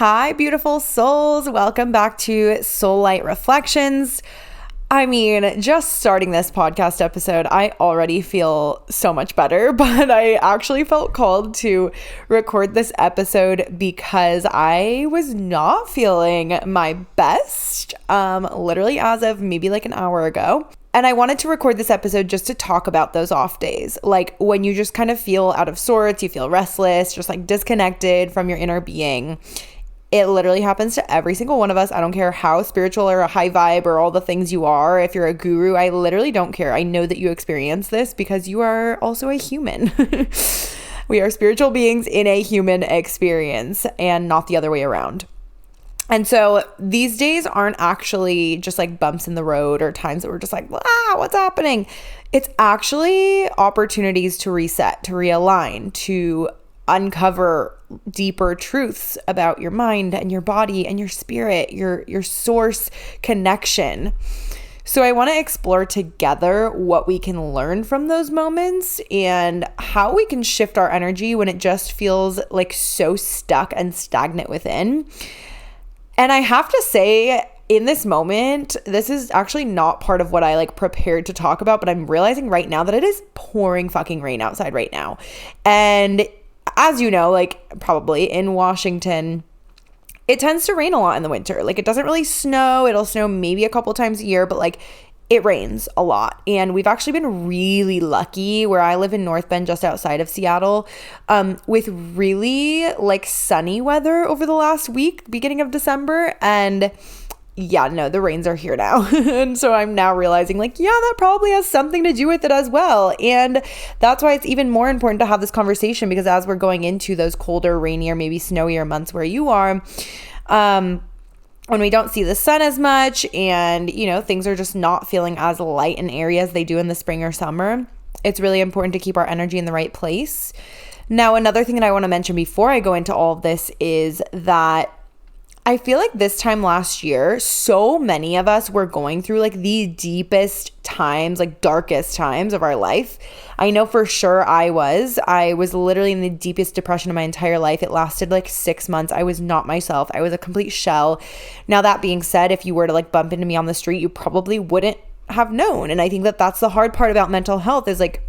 Hi, beautiful souls. Welcome back to Soul Light Reflections. I mean, just starting this podcast episode, I already feel so much better, but I actually felt called to record this episode because I was not feeling my best, literally as of maybe like an hour ago. And I wanted to record this episode just to talk about those off days. Like when you just kind of feel out of sorts, you feel restless, just like disconnected from your inner being. It literally happens to every single one of us. I don't care how spiritual or a high vibe or all the things you are. If you're a guru, I literally don't care. I know that you experience this because you are also a human. We are spiritual beings in a human experience and not the other way around. And so these days aren't actually just like bumps in the road or times that we're just like, what's happening? It's actually opportunities to reset, to realign, to uncover deeper truths about your mind and your body and your spirit, your source connection. So I want to explore together what we can learn from those moments and how we can shift our energy when it just feels like so stuck and stagnant within. And I have to say, in this moment, this is actually not part of what I like prepared to talk about, but I'm realizing right now that it is pouring fucking rain outside right now. And as you know, like probably in Washington, it tends to rain a lot in the winter. Like it doesn't really snow. It'll snow maybe a couple times a year, but like it rains a lot. And we've actually been really lucky where I live in North Bend, just outside of Seattle, with really like sunny weather over the last week, beginning of December. And yeah, no, the rains are here now. And so I'm now realizing like, yeah, that probably has something to do with it as well. And that's why it's even more important to have this conversation, because as we're going into those colder, rainier, maybe snowier months where you are, when we don't see the sun as much and, you know, things are just not feeling as light in areas they do in the spring or summer, it's really important to keep our energy in the right place. Now, another thing that I want to mention before I go into all of this is that I feel like this time last year, so many of us were going through like the deepest times, like darkest times of our life. I know for sure I was literally in the deepest depression of my entire life. It lasted like 6 months. I was not myself. I was a complete shell. Now, that being said, if you were to like bump into me on the street, you probably wouldn't have known. And I think that that's the hard part about mental health is like,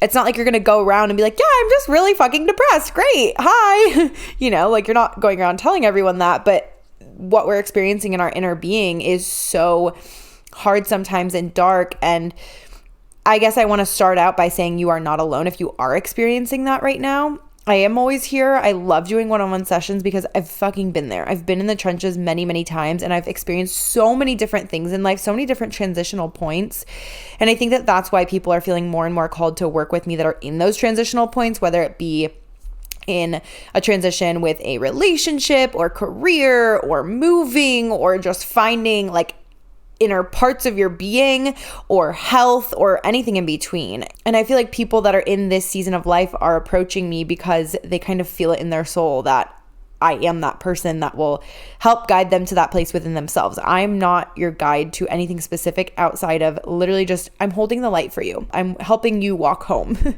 it's not like you're going to go around and be like, yeah, I'm just really fucking depressed. Great. Hi. You know, like you're not going around telling everyone that, but what we're experiencing in our inner being is so hard sometimes and dark. And I guess I want to start out by saying you are not alone if you are experiencing that right now. I am always here. I love doing one-on-one sessions because I've fucking been there. I've been in the trenches many, many times, and I've experienced so many different things in life, so many different transitional points. And I think that that's why people are feeling more and more called to work with me that are in those transitional points, whether it be in a transition with a relationship or career or moving or just finding like inner parts of your being or health or anything in between. And I feel like people that are in this season of life are approaching me because they kind of feel it in their soul that I am that person that will help guide them to that place within themselves. I'm not your guide to anything specific outside of literally just, I'm holding the light for you. I'm helping you walk home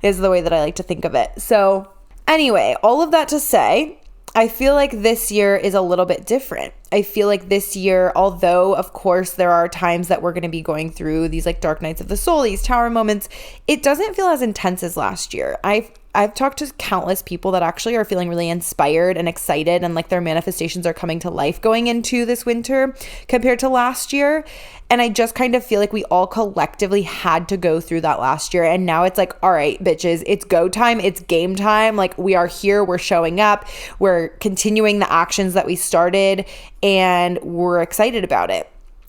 is the way that I like to think of it. So anyway, all of that to say, I feel like this year is a little bit different. I feel like this year, although of course there are times that we're going to be going through these like dark nights of the soul, these tower moments, it doesn't feel as intense as last year. I've talked to countless people that actually are feeling really inspired and excited and like their manifestations are coming to life going into this winter compared to last year. And I just kind of feel like we all collectively had to go through that last year. And now it's like, all right, bitches, it's go time. It's game time. Like we are here. We're showing up. We're continuing the actions that we started and we're excited about it.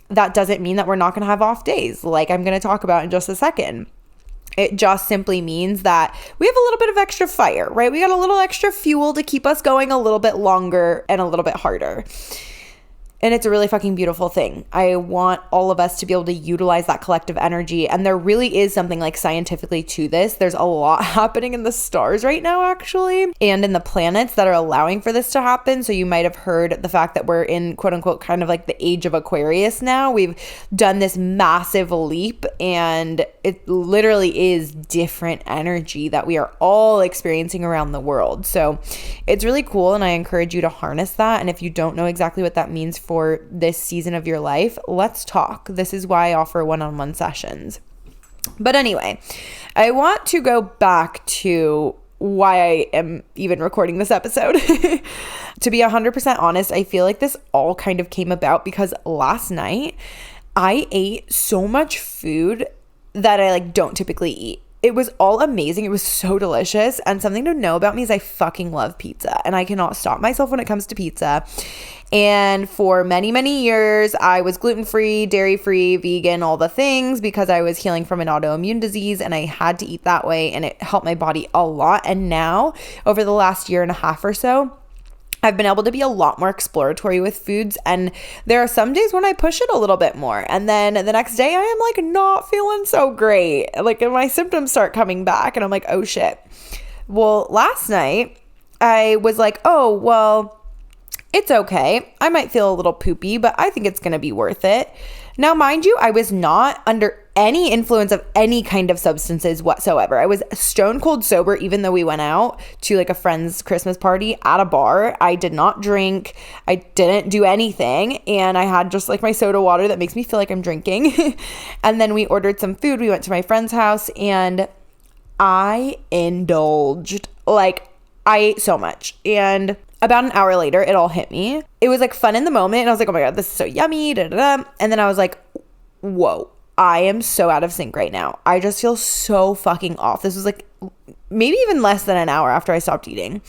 That doesn't mean that we're not going to have off days like I'm going to talk about in just a second. It just simply means that we have a little bit of extra fire, right? We got a little extra fuel to keep us going a little bit longer and a little bit harder. And it's a really fucking beautiful thing. I want all of us to be able to utilize that collective energy. And there really is something like scientifically to this. There's a lot happening in the stars right now, actually, and in the planets that are allowing for this to happen. So you might have heard the fact that we're in, quote unquote, kind of like the age of Aquarius now. We've done this massive leap, and it literally is different energy that we are all experiencing around the world. So it's really cool, and I encourage you to harness that. And if you don't know exactly what that means for this season of your life, let's talk. This is why I offer one-on-one sessions. But anyway, I want to go back to why I am even recording this episode. To be 100% honest, I feel like this all kind of came about because last night I ate so much food that I like don't typically eat. It was all amazing. It was so delicious. And something to know about me is I fucking love pizza, and I cannot stop myself when it comes to pizza. And for many, many years, I was gluten-free, dairy-free, vegan, all the things, because I was healing from an autoimmune disease and I had to eat that way, and it helped my body a lot. And now, over the last year and a half or so, I've been able to be a lot more exploratory with foods, and there are some days when I push it a little bit more, and then the next day I am like not feeling so great, like my symptoms start coming back, and I'm like, oh shit. Well, last night I was like, oh well, it's okay, I might feel a little poopy, but I think it's gonna be worth it. Now, mind you, I was not under any influence of any kind of substances whatsoever. I was stone cold sober, even though we went out to like a friend's Christmas party at a bar. I did not drink. I didn't do anything. And I had just like my soda water that makes me feel like I'm drinking. And then we ordered some food. We went to my friend's house and I indulged. Like, I ate so much. And about an hour later, it all hit me. It was like fun in the moment. And I was like, oh my God, this is so yummy. Da, da, da. And then I was like, whoa, I am so out of sync right now. I just feel so fucking off. This was like maybe even less than an hour after I stopped eating.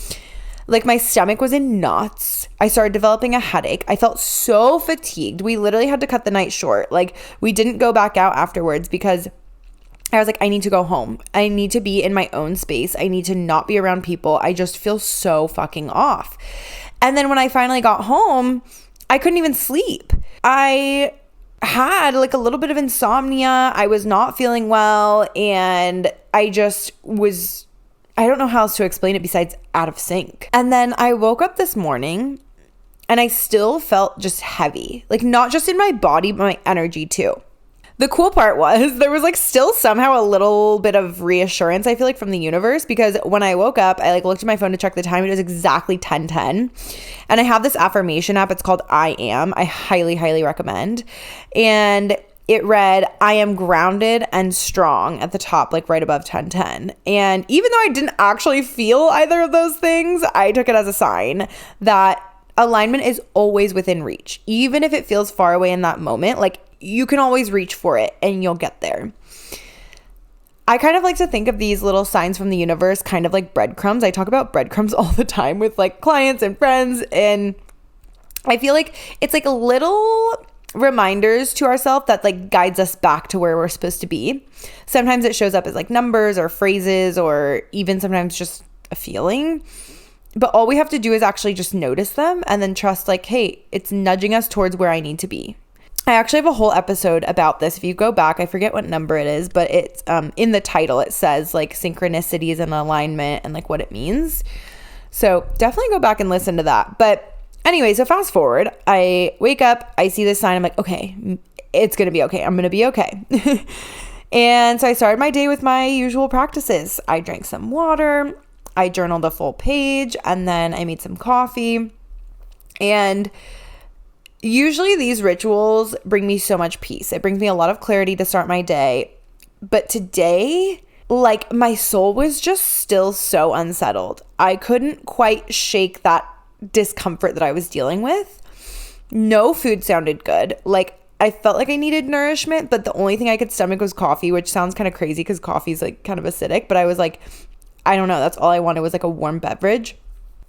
Like my stomach was in knots. I started developing a headache. I felt so fatigued. We literally had to cut the night short. Like we didn't go back out afterwards because I was like, I need to go home. I need to be in my own space. I need to not be around people. I just feel so fucking off. And then when I finally got home, I couldn't even sleep. I had like a little bit of insomnia. I was not feeling well. And I just was, I don't know how else to explain it besides out of sync. And then I woke up this morning and I still felt just heavy. Like not just in my body, but my energy too. The cool part was there was like still somehow a little bit of reassurance, I feel like, from the universe, because when I woke up, I like looked at my phone to check the time. It was exactly 10:10. And I have this affirmation app. It's called I Am. I highly, highly recommend. And it read, I am grounded and strong at the top, like right above 10:10. And even though I didn't actually feel either of those things, I took it as a sign that alignment is always within reach. Even if it feels far away in that moment, like you can always reach for it and you'll get there. I kind of like to think of these little signs from the universe kind of like breadcrumbs. I talk about breadcrumbs all the time with like clients and friends, and I feel like it's like little reminders to ourselves that like guides us back to where we're supposed to be. Sometimes it shows up as like numbers or phrases or even sometimes just a feeling. But all we have to do is actually just notice them and then trust like, hey, it's nudging us towards where I need to be. I actually have a whole episode about this. If you go back, I forget what number it is, but it's in the title, it says like synchronicities and alignment and like what it means. So definitely go back and listen to that. But anyway, so fast forward, I wake up, I see this sign. I'm like, okay, it's going to be okay. I'm going to be okay. And so I started my day with my usual practices. I drank some water, I journaled a full page, and then I made some coffee. And usually these rituals bring me so much peace. It brings me a lot of clarity to start my day. But today, like my soul was just still so unsettled. I couldn't quite shake that discomfort that I was dealing with. No food sounded good. Like I felt like I needed nourishment, but the only thing I could stomach was coffee, which sounds kind of crazy because coffee is like kind of acidic. But I was like, I don't know. That's all I wanted was like a warm beverage.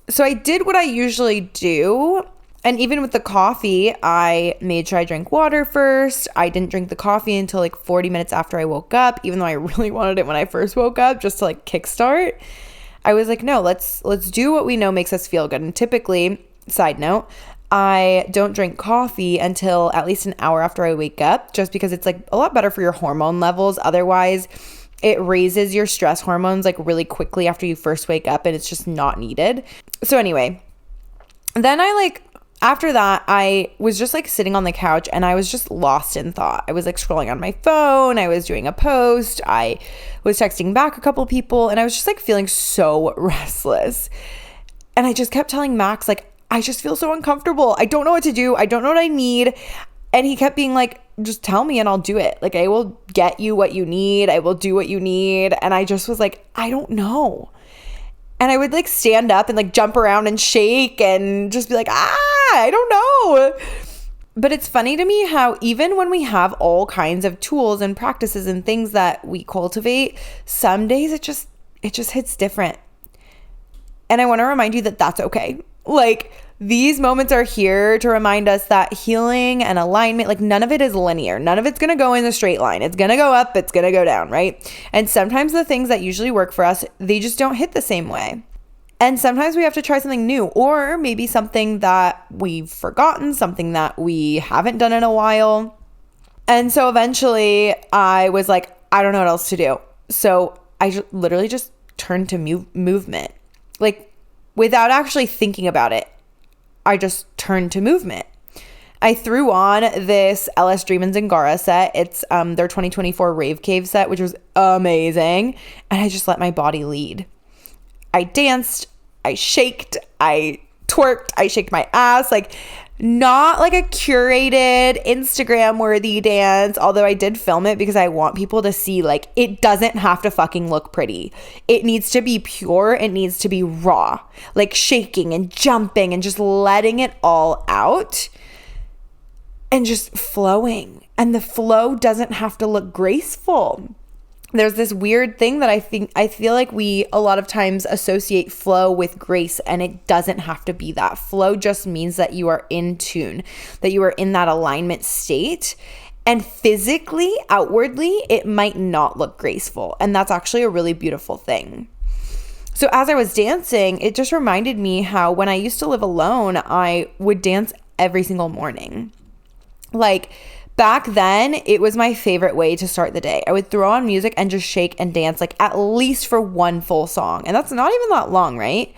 So I did what I usually do. And even with the coffee, I made sure I drank water first. I didn't drink the coffee until like 40 minutes after I woke up, even though I really wanted it when I first woke up, just to like kickstart. I was like, no, let's do what we know makes us feel good. And typically, side note, I don't drink coffee until at least an hour after I wake up, just because it's like a lot better for your hormone levels. Otherwise, it raises your stress hormones like really quickly after you first wake up, and it's just not needed. So anyway, then after that, I was just like sitting on the couch and I was just lost in thought. I was like scrolling on my phone. I was doing a post. I was texting back a couple people, and I was just like feeling so restless. And I just kept telling Max, like, I just feel so uncomfortable. I don't know what to do. I don't know what I need. And he kept being like, just tell me and I'll do it. Like, I will get you what you need. I will do what you need. And I just was like, I don't know. And I would like stand up and like jump around and shake and just be like, I don't know. But it's funny to me how even when we have all kinds of tools and practices and things that we cultivate, some days it just hits different. And I want to remind you that that's okay. Like, these moments are here to remind us that healing and alignment, like none of it is linear. None of it's going to go in a straight line. It's going to go up. It's going to go down, right? And sometimes the things that usually work for us, they just don't hit the same way. And sometimes we have to try something new, or maybe something that we've forgotten, something that we haven't done in a while. And so eventually I was like, I don't know what else to do. So I literally just turned to movement. Like, without actually thinking about it, I just turned to movement. I threw on this LS Dream and Zingara set. It's their 2024 Rave Cave set, which was amazing. And I just let my body lead. I danced, I shaked, I twerked, I shaked my ass. Like, not like a curated Instagram worthy dance, although I did film it because I want people to see, like, it doesn't have to fucking look pretty. It needs to be pure. It needs to be raw, like shaking and jumping and just letting it all out and just flowing. And the flow doesn't have to look graceful. There's this weird thing that I feel like we a lot of times associate flow with grace, and it doesn't have to be that. Flow just means that you are in tune, that you are in that alignment state. And physically, outwardly, it might not look graceful. And that's actually a really beautiful thing. So as I was dancing, it just reminded me how when I used to live alone, I would dance every single morning. Like, back then, it was my favorite way to start the day. I would throw on music and just shake and dance, like at least for one full song. And that's not even that long, right?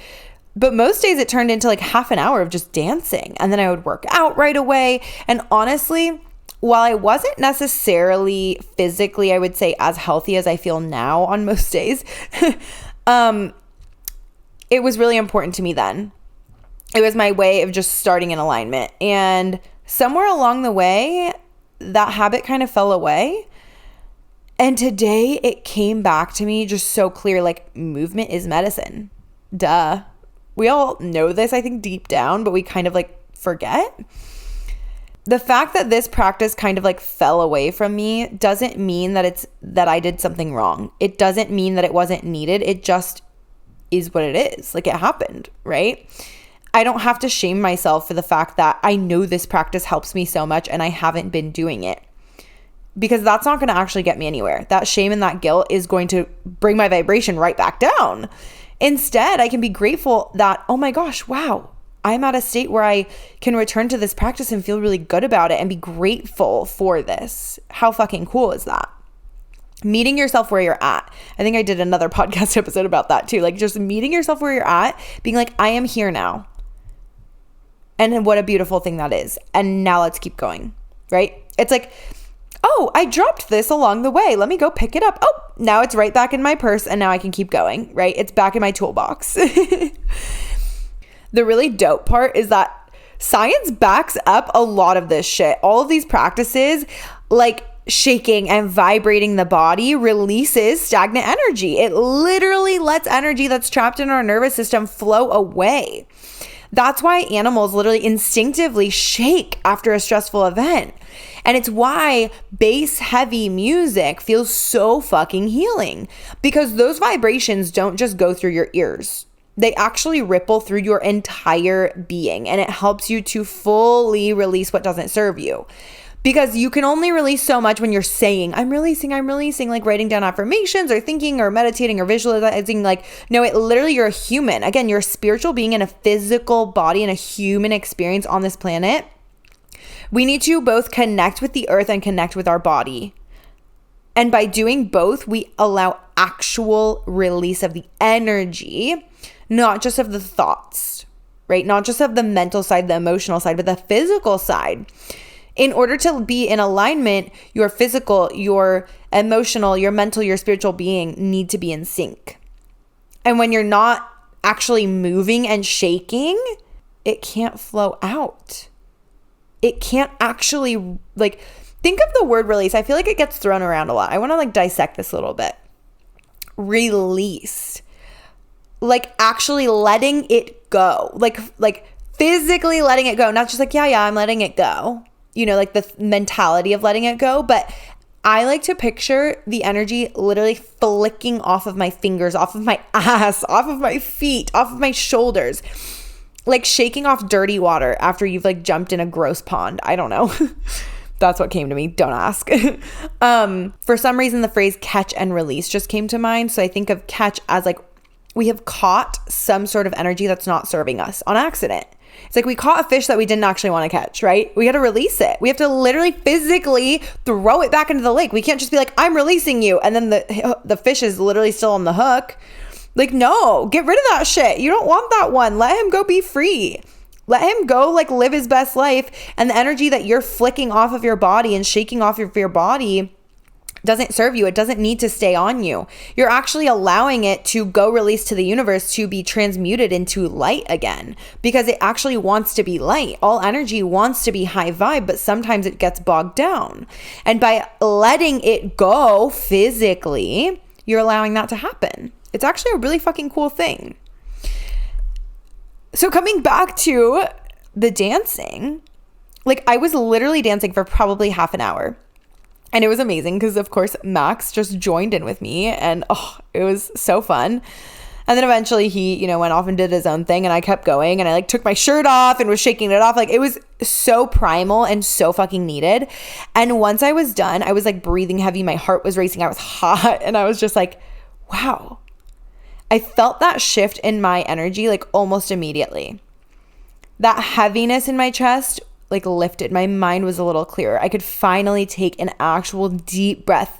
But most days it turned into like half an hour of just dancing. And then I would work out right away. And honestly, while I wasn't necessarily physically, I would say, as healthy as I feel now on most days, it was really important to me then. It was my way of just starting in alignment. And somewhere along the way, that habit kind of fell away. And today it came back to me just so clear, like, movement is medicine. Duh. We all know this, I think, deep down, but we kind of like forget. The fact that this practice kind of like fell away from me doesn't mean that I did something wrong. It doesn't mean that it wasn't needed. It just is what it is. Like, it happened, right? I don't have to shame myself for the fact that I know this practice helps me so much and I haven't been doing it, because that's not going to actually get me anywhere. That shame and that guilt is going to bring my vibration right back down. Instead, I can be grateful that, oh my gosh, wow, I'm at a state where I can return to this practice and feel really good about it and be grateful for this. How fucking cool is that? Meeting yourself where you're at. I think I did another podcast episode about that too. Like, just meeting yourself where you're at, being like, I am here now. And what a beautiful thing that is. And now let's keep going, right? It's like, oh, I dropped this along the way. Let me go pick it up. Oh, now it's right back in my purse and now I can keep going, right? It's back in my toolbox. The really dope part is that science backs up a lot of this shit. All of these practices, like shaking and vibrating the body, releases stagnant energy. It literally lets energy that's trapped in our nervous system flow away. That's why animals literally instinctively shake after a stressful event. And it's why bass heavy music feels so fucking healing, because those vibrations don't just go through your ears. They actually ripple through your entire being, and it helps you to fully release what doesn't serve you. Because you can only release so much when you're saying, I'm releasing, like writing down affirmations or thinking or meditating or visualizing. Like, no, it literally, you're a human. Again, you're a spiritual being in a physical body and a human experience on this planet. We need to both connect with the earth and connect with our body. And by doing both, we allow actual release of the energy, not just of the thoughts, right? Not just of the mental side, the emotional side, but the physical side. In order to be in alignment, your physical, your emotional, your mental, your spiritual being need to be in sync. And when you're not actually moving and shaking, it can't flow out. It can't actually, like, think of the word release. I feel like it gets thrown around a lot. I want to like dissect this a little bit. Release. Like actually letting it go. Like physically letting it go. Not just like, yeah, I'm letting it go. You know, like the mentality of letting it go. But I like to picture the energy literally flicking off of my fingers, off of my ass, off of my feet, off of my shoulders. Like shaking off dirty water after you've like jumped in a gross pond. I don't know. That's what came to me. Don't ask. For some reason, the phrase catch and release just came to mind. So I think of catch as like we have caught some sort of energy that's not serving us on accident. It's like we caught a fish that we didn't actually want to catch, right? We got to release it. We have to literally physically throw it back into the lake. We can't just be like, I'm releasing you. And then the fish is literally still on the hook. Like, no, get rid of that shit. You don't want that one. Let him go be free. Let him go like live his best life. And the energy that you're flicking off of your body and shaking off of your body doesn't serve you. It doesn't need to stay on you. You're actually allowing it to go release to the universe to be transmuted into light again because it actually wants to be light. All energy wants to be high vibe, but sometimes it gets bogged down. And by letting it go physically, you're allowing that to happen. It's actually a really fucking cool thing. So coming back to the dancing, like I was literally dancing for probably half an hour. And it was amazing because, of course, Max just joined in with me and it was so fun. And then eventually he, went off and did his own thing and I kept going and I like took my shirt off and was shaking it off. Like it was so primal and so fucking needed. And once I was done, I was like breathing heavy. My heart was racing. I was hot and I was just like, wow. I felt that shift in my energy like almost immediately. That heaviness in my chest like lifted. My mind was a little clearer. I could finally take an actual deep breath.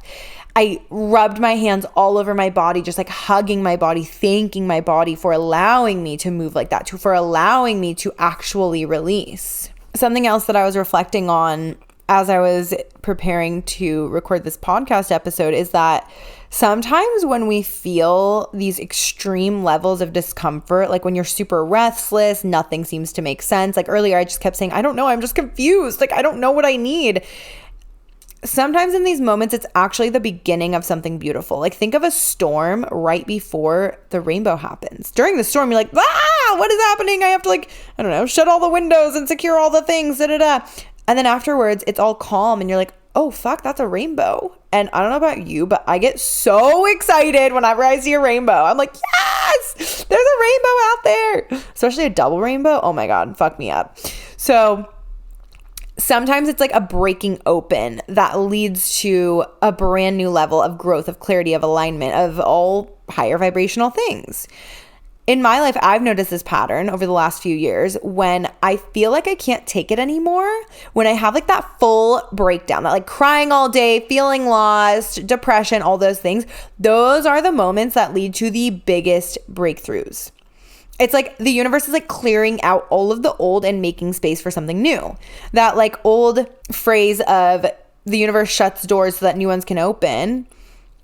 I rubbed my hands all over my body, just like hugging my body, thanking my body for allowing me to move like that, for allowing me to actually release. Something else that I was reflecting on as I was preparing to record this podcast episode is that sometimes when we feel these extreme levels of discomfort, like when you're super restless, nothing seems to make sense. Like earlier, I just kept saying, I don't know, I'm just confused. Like, I don't know what I need. Sometimes in these moments, it's actually the beginning of something beautiful. Like think of a storm right before the rainbow happens. During the storm, you're like, what is happening? I have to shut all the windows and secure all the things, And then afterwards, it's all calm and you're like, oh, fuck, that's a rainbow. And I don't know about you, but I get so excited whenever I see a rainbow. I'm like, yes, there's a rainbow out there. Especially a double rainbow. Oh my God, fuck me up. So sometimes it's like a breaking open that leads to a brand new level of growth, of clarity, of alignment, of all higher vibrational things. In my life, I've noticed this pattern over the last few years when I feel like I can't take it anymore, when I have like that full breakdown, that like crying all day, feeling lost, depression, all those things. Those are the moments that lead to the biggest breakthroughs. It's like the universe is like clearing out all of the old and making space for something new. That like old phrase of the universe shuts doors so that new ones can open.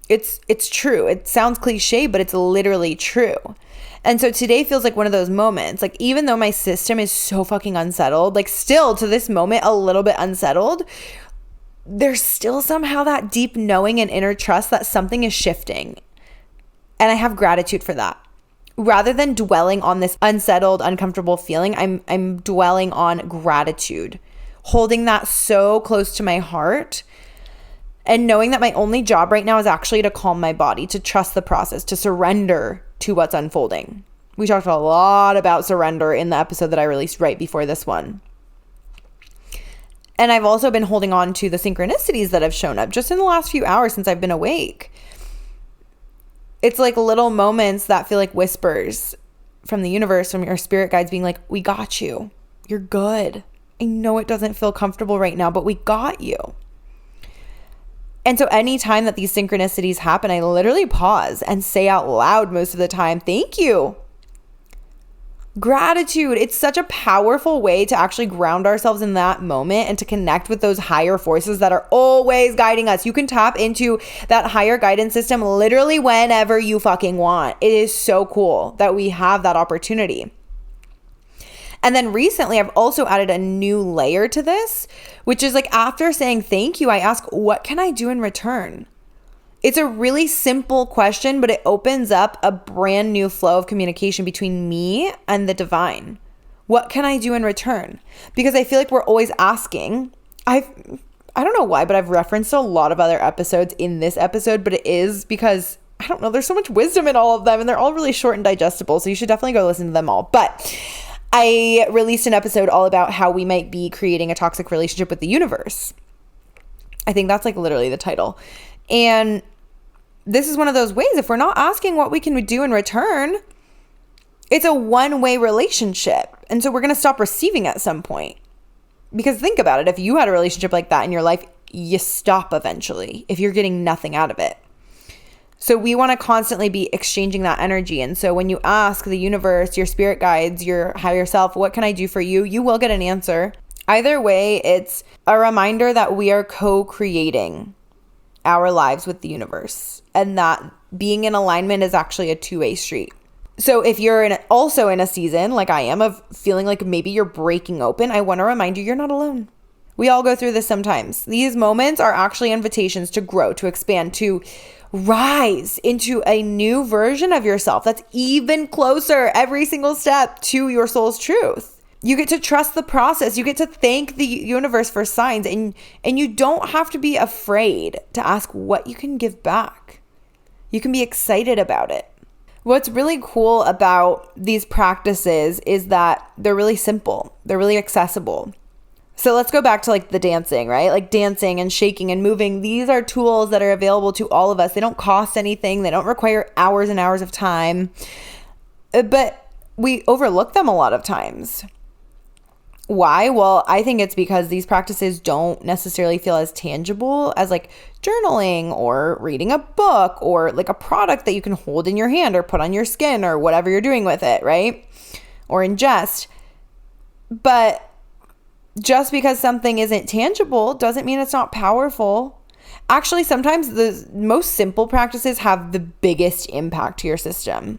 It's true. It sounds cliche, but it's literally true. And so today feels like one of those moments. Like even though my system is so fucking unsettled, like still to this moment a little bit unsettled, there's still somehow that deep knowing and inner trust that something is shifting. And I have gratitude for that. Rather than dwelling on this unsettled, uncomfortable feeling, I'm dwelling on gratitude, holding that so close to my heart. And knowing that my only job right now is actually to calm my body, to trust the process, to surrender to what's unfolding. We talked a lot about surrender in the episode that I released right before this one. And I've also been holding on to the synchronicities that have shown up just in the last few hours since I've been awake. It's like little moments that feel like whispers from the universe, from your spirit guides being like, we got you. You're good. I know it doesn't feel comfortable right now, but we got you. And so anytime that these synchronicities happen, I literally pause and say out loud most of the time, thank you. Gratitude. It's such a powerful way to actually ground ourselves in that moment and to connect with those higher forces that are always guiding us. You can tap into that higher guidance system literally whenever you fucking want. It is so cool that we have that opportunity. And then recently, I've also added a new layer to this, which is like after saying thank you, I ask, what can I do in return? It's a really simple question, but it opens up a brand new flow of communication between me and the divine. What can I do in return? Because I feel like we're always asking. I don't know why, but I've referenced a lot of other episodes in this episode, but it is because, I don't know, there's so much wisdom in all of them and they're all really short and digestible. So you should definitely go listen to them all. But I released an episode all about how we might be creating a toxic relationship with the universe. I think that's like literally the title. And this is one of those ways, if we're not asking what we can do in return, it's a one-way relationship. And so we're going to stop receiving at some point. Because think about it. If you had a relationship like that in your life, you stop eventually if you're getting nothing out of it. So we want to constantly be exchanging that energy. And so when you ask the universe, your spirit guides, your higher self, what can I do for you? You will get an answer. Either way, it's a reminder that we are co-creating our lives with the universe and that being in alignment is actually a two-way street. So if you're also in a season like I am of feeling like maybe you're breaking open, I want to remind you, you're not alone. We all go through this sometimes. These moments are actually invitations to grow, to expand, to rise into a new version of yourself that's even closer every single step to your soul's truth. You get to trust the process. You get to thank the universe for signs, and you don't have to be afraid to ask what you can give back. You can be excited about it. What's really cool about these practices is that they're really simple. They're really accessible. So let's go back to like the dancing, right? Like dancing and shaking and moving. These are tools that are available to all of us. They don't cost anything. They don't require hours and hours of time. But we overlook them a lot of times. Why? Well, I think it's because these practices don't necessarily feel as tangible as like journaling or reading a book or like a product that you can hold in your hand or put on your skin or whatever you're doing with it, right? Or ingest. But just because something isn't tangible doesn't mean it's not powerful. Actually, sometimes the most simple practices have the biggest impact to your system.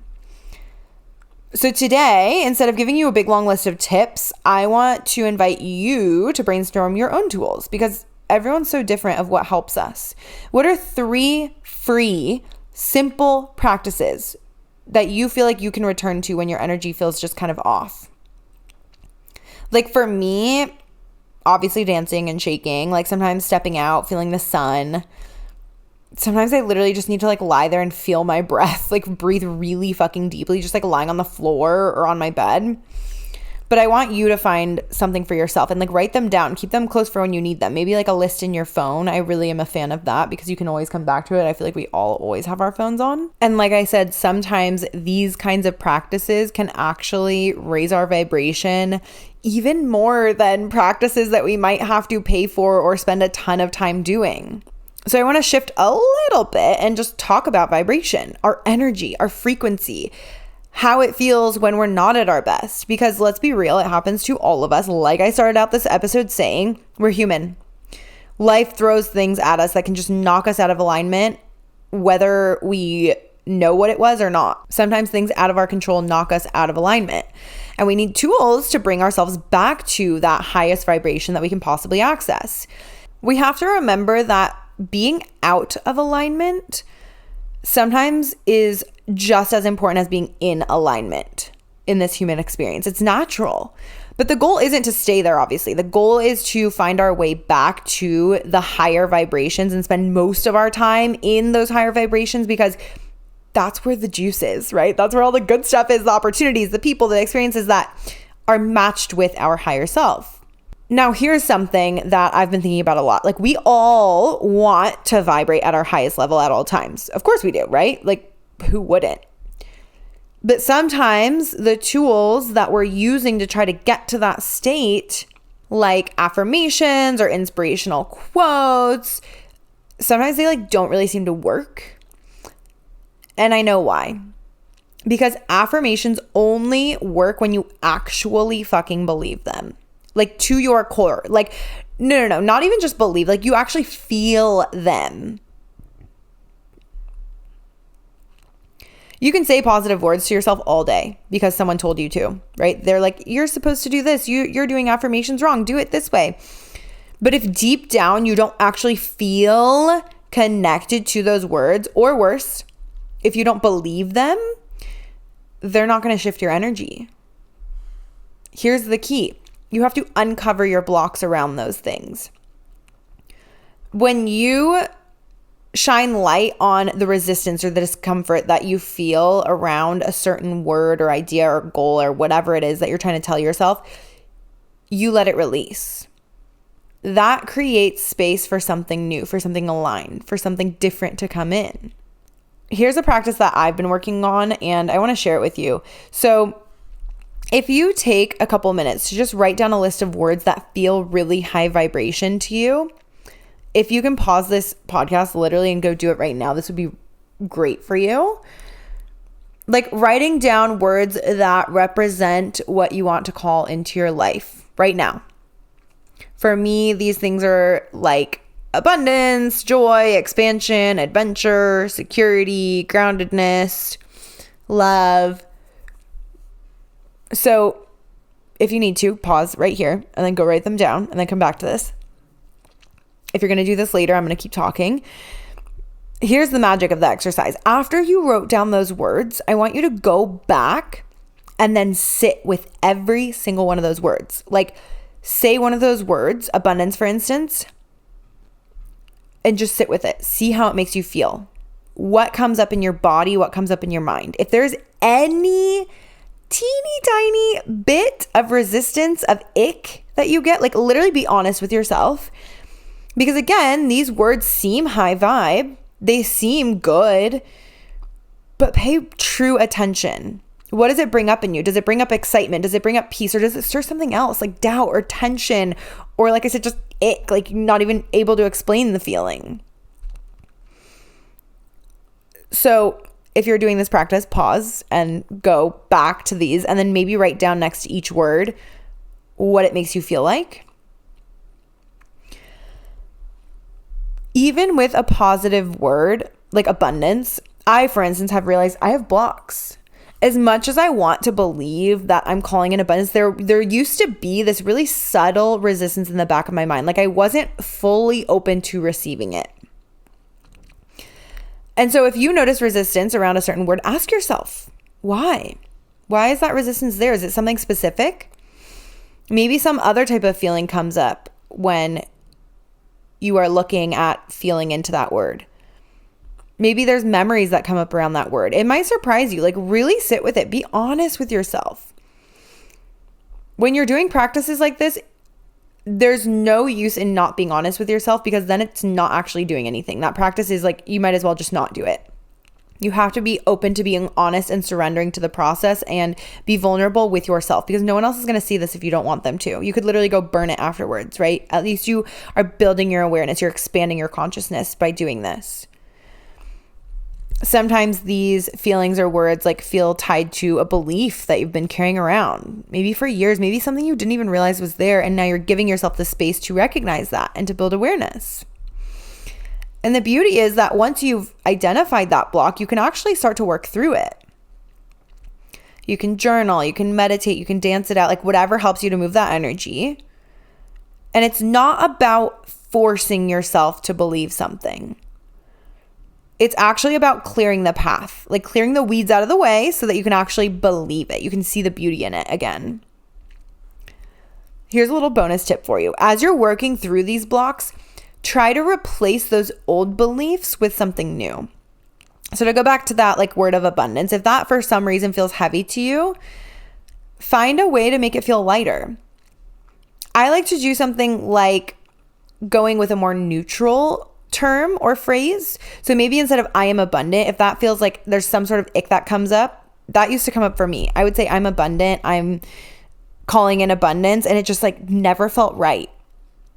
So today, instead of giving you a big long list of tips, I want to invite you to brainstorm your own tools because everyone's so different of what helps us. What are 3 free, simple practices that you feel like you can return to when your energy feels just kind of off? Like for me, obviously dancing and shaking, like sometimes stepping out, feeling the sun. Sometimes I literally just need to like lie there and feel my breath, like breathe really fucking deeply, just like lying on the floor or on my bed. But I want you to find something for yourself and like write them down, keep them close for when you need them. Maybe like a list in your phone. I really am a fan of that because you can always come back to it. I feel like we all always have our phones on. And like I said, sometimes these kinds of practices can actually raise our vibration even more than practices that we might have to pay for or spend a ton of time doing. So I want to shift a little bit and just talk about vibration, our energy, our frequency, how it feels when we're not at our best. Because let's be real, it happens to all of us. Like I started out this episode saying, we're human. Life throws things at us that can just knock us out of alignment, whether we know what it was or not. Sometimes things out of our control knock us out of alignment. And we need tools to bring ourselves back to that highest vibration that we can possibly access. We have to remember that being out of alignment sometimes is just as important as being in alignment in this human experience. It's natural. But the goal isn't to stay there, obviously. The goal is to find our way back to the higher vibrations and spend most of our time in those higher vibrations because that's where the juice is, right? That's where all the good stuff is, the opportunities, the people, the experiences that are matched with our higher self. Now, here's something that I've been thinking about a lot. Like, we all want to vibrate at our highest level at all times. Of course we do, right? Like, who wouldn't? But sometimes the tools that we're using to try to get to that state, like affirmations or inspirational quotes, sometimes they like don't really seem to work. And I know why. Because affirmations only work when you actually fucking believe them. Like, to your core. Like, no, not even just believe. Like, you actually feel them. You can say positive words to yourself all day because someone told you to, right? They're like, you're supposed to do this. You're doing affirmations wrong. Do it this way. But if deep down you don't actually feel connected to those words, or worse, if you don't believe them, they're not going to shift your energy. Here's the key. You have to uncover your blocks around those things. When you shine light on the resistance or the discomfort that you feel around a certain word or idea or goal or whatever it is that you're trying to tell yourself, you let it release. That creates space for something new, for something aligned, for something different to come in. Here's a practice that I've been working on, and I want to share it with you. So if you take a couple minutes to just write down a list of words that feel really high vibration to you, if you can pause this podcast literally and go do it right now, this would be great for you. Like, writing down words that represent what you want to call into your life right now. For me, these things are like abundance, joy, expansion, adventure, security, groundedness, love. So if you need to, pause right here and then go write them down and then come back to this. If you're going to do this later, I'm going to keep talking. Here's the magic of the exercise. After you wrote down those words, I want you to go back and then sit with every single one of those words. Like, say one of those words, abundance, for instance, and just sit with it. See how it makes you feel. What comes up in your body? What comes up in your mind? If there's any teeny tiny bit of resistance, of ick that you get, like, literally be honest with yourself. Because again, these words seem high vibe. They seem good, but pay true attention. What does it bring up in you? Does it bring up excitement? Does it bring up peace? Or does it stir something else, like doubt or tension? Or, like I said, just ick, like you're not even able to explain the feeling. So if you're doing this practice, pause and go back to these, and then maybe write down next to each word what it makes you feel like. Even with a positive word like abundance, I, for instance, have realized I have blocks. As much as I want to believe that I'm calling in abundance, there used to be this really subtle resistance in the back of my mind. Like, I wasn't fully open to receiving it. And so if you notice resistance around a certain word, ask yourself, why? Why is that resistance there? Is it something specific? Maybe some other type of feeling comes up when you are looking at feeling into that word. Maybe there's memories that come up around that word. It might surprise you. Like, really sit with it. Be honest with yourself. When you're doing practices like this, there's no use in not being honest with yourself, because then it's not actually doing anything. That practice is like, you might as well just not do it. You have to be open to being honest and surrendering to the process and be vulnerable with yourself, because no one else is going to see this if you don't want them to. You could literally go burn it afterwards, right? At least you are building your awareness. You're expanding your consciousness by doing this. Sometimes these feelings or words like feel tied to a belief that you've been carrying around, maybe for years, maybe something you didn't even realize was there. And now you're giving yourself the space to recognize that and to build awareness. And the beauty is that once you've identified that block, you can actually start to work through it. You can journal, you can meditate, you can dance it out, like whatever helps you to move that energy. And it's not about forcing yourself to believe something. It's actually about clearing the path, like clearing the weeds out of the way so that you can actually believe it. You can see the beauty in it again. Here's a little bonus tip for you. As you're working through these blocks, try to replace those old beliefs with something new. So to go back to that like word of abundance, if that for some reason feels heavy to you, find a way to make it feel lighter. I like to do something like going with a more neutral term or phrase. So maybe instead of I am abundant, if that feels like there's some sort of ick that comes up, that used to come up for me. I would say I'm abundant. I'm calling in abundance, and it just like never felt right.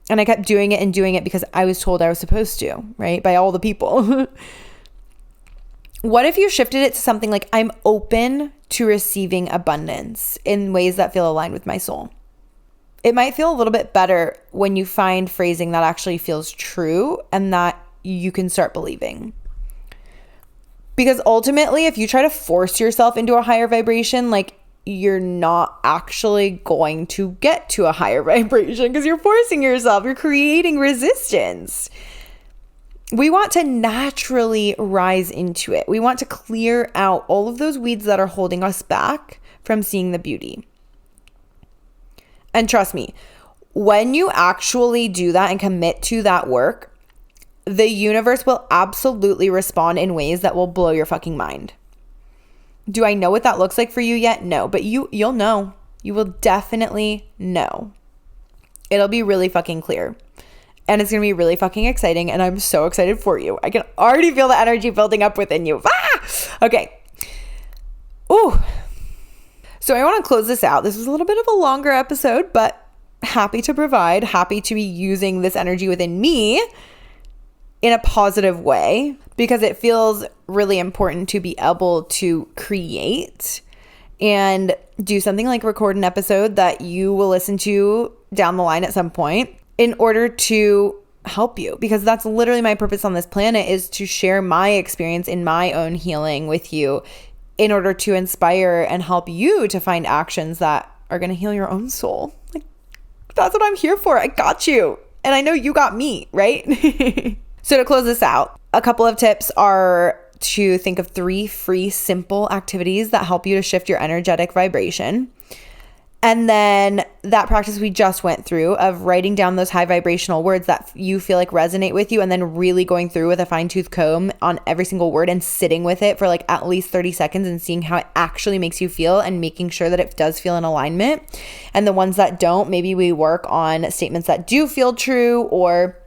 And I kept doing it because I was told I was supposed to, right? By all the people. What if you shifted it to something like I'm open to receiving abundance in ways that feel aligned with my soul? It might feel a little bit better when you find phrasing that actually feels true and that you can start believing. Because ultimately, if you try to force yourself into a higher vibration, like you're not actually going to get to a higher vibration because you're forcing yourself. You're creating resistance. We want to naturally rise into it. We want to clear out all of those weeds that are holding us back from seeing the beauty. And trust me, when you actually do that and commit to that work, the universe will absolutely respond in ways that will blow your fucking mind. Do I know what that looks like for you yet? No, but you'll know. You will definitely know. It'll be really fucking clear. And it's going to be really fucking exciting. And I'm so excited for you. I can already feel the energy building up within you. Ah! Okay. Ooh. So I want to close this out. This was a little bit of a longer episode, but happy to provide, happy to be using this energy within me in a positive way, because it feels really important to be able to create and do something like record an episode that you will listen to down the line at some point in order to help you, because that's literally my purpose on this planet, is to share my experience in my own healing with you in order to inspire and help you to find actions that are going to heal your own soul. Like, that's what I'm here for. I got you. And I know you got me, right? So to close this out, a couple of tips are to think of 3 free, simple activities that help you to shift your energetic vibration. And then that practice we just went through of writing down those high vibrational words that you feel like resonate with you, and then really going through with a fine-tooth comb on every single word and sitting with it for like at least 30 seconds and seeing how it actually makes you feel and making sure that it does feel in alignment. And the ones that don't, maybe we work on statements that do feel true, or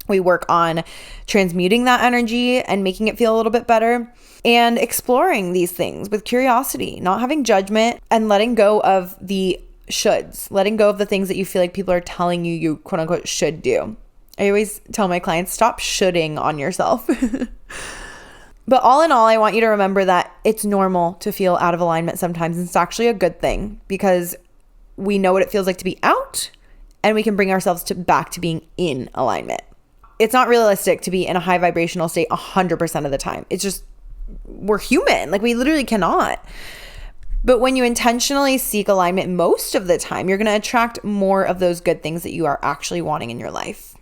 we work on transmuting that energy and making it feel a little bit better, and exploring these things with curiosity, not having judgment, and letting go of the shoulds, letting go of the things that you feel like people are telling you quote unquote should do. I always tell my clients, stop shoulding on yourself. But all in all, I want you to remember that it's normal to feel out of alignment sometimes. And it's actually a good thing, because we know what it feels like to be out, and we can bring ourselves back to being in alignment. It's not realistic to be in a high vibrational state 100% of the time. It's just, we're human. Like, we literally cannot. But when you intentionally seek alignment most of the time, you're going to attract more of those good things that you are actually wanting in your life.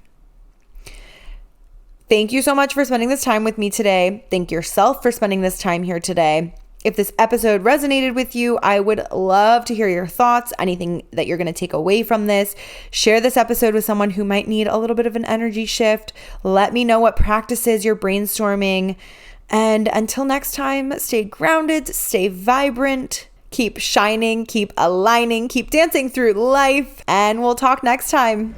Thank you so much for spending this time with me today. Thank yourself for spending this time here today. If this episode resonated with you, I would love to hear your thoughts, anything that you're going to take away from this. Share this episode with someone who might need a little bit of an energy shift. Let me know what practices you're brainstorming. And until next time, stay grounded, stay vibrant, keep shining, keep aligning, keep dancing through life, and we'll talk next time.